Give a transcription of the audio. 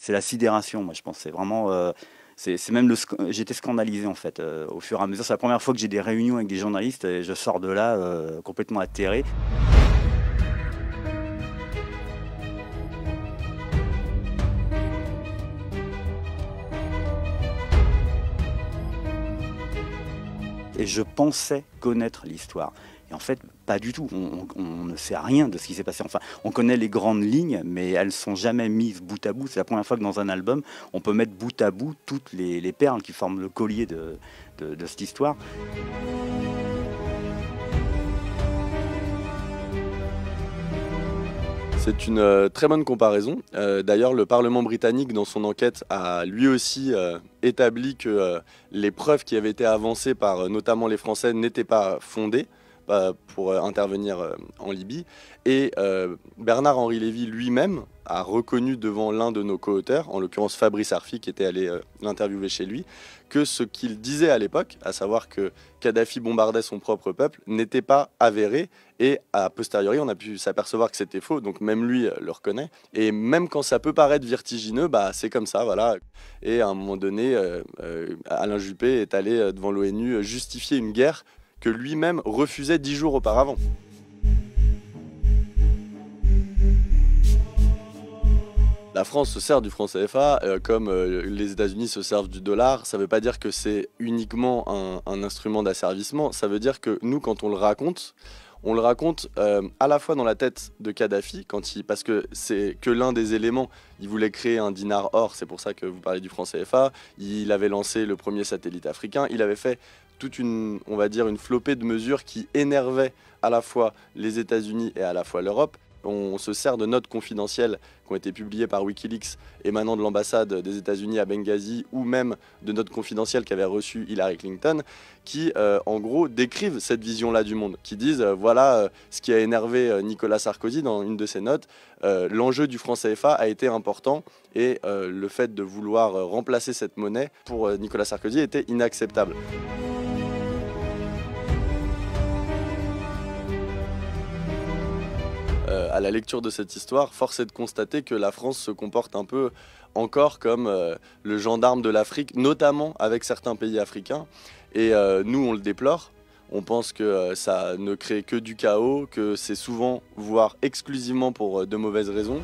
c'est la sidération, moi je pense. C'est vraiment, c'est même j'étais scandalisé en fait, au fur et à mesure. C'est la première fois que j'ai des réunions avec des journalistes et je sors de là, complètement atterré. Et je pensais connaître l'histoire. Et en fait, pas du tout. On ne sait rien de ce qui s'est passé. Enfin, on connaît les grandes lignes, mais elles ne sont jamais mises bout à bout. C'est la première fois que dans un album, on peut mettre bout à bout toutes les perles qui forment le collier de cette histoire. C'est une très bonne comparaison. D'ailleurs, le Parlement britannique, dans son enquête, a lui aussi établi que les preuves qui avaient été avancées par notamment les Français n'étaient pas fondées pour intervenir en Libye. Et Bernard-Henri Lévy lui-même a reconnu devant l'un de nos co-auteurs, en l'occurrence Fabrice Arfi, qui était allé l'interviewer chez lui, que ce qu'il disait à l'époque, à savoir que Kadhafi bombardait son propre peuple, n'était pas avéré. Et a posteriori, on a pu s'apercevoir que c'était faux, donc même lui le reconnaît. Et même quand ça peut paraître vertigineux, bah, c'est comme ça, voilà. Et à un moment donné, Alain Juppé est allé devant l'ONU justifier une guerre que lui-même refusait 10 jours auparavant. La France se sert du franc CFA comme les États-Unis se servent du dollar. Ça ne veut pas dire que c'est uniquement un instrument d'asservissement. Ça veut dire que nous, quand on le raconte à la fois dans la tête de Kadhafi, parce que c'est que l'un des éléments. Il voulait créer un dinar or, c'est pour ça que vous parlez du franc CFA. Il avait lancé le premier satellite africain. Il avait fait toute une, on va dire, une flopée de mesures qui énervaient à la fois les États-Unis et à la fois l'Europe. On se sert de notes confidentielles qui ont été publiées par Wikileaks émanant de l'ambassade des États-Unis à Benghazi ou même de notes confidentielles qu'avait reçues Hillary Clinton qui, en gros, décrivent cette vision-là du monde, qui disent voilà ce qui a énervé Nicolas Sarkozy dans une de ses notes. L'enjeu du franc CFA a été important et le fait de vouloir remplacer cette monnaie pour Nicolas Sarkozy était inacceptable. À la lecture de cette histoire, force est de constater que la France se comporte un peu encore comme le gendarme de l'Afrique, notamment avec certains pays africains. Et nous, on le déplore. On pense que ça ne crée que du chaos, que c'est souvent, voire exclusivement pour de mauvaises raisons.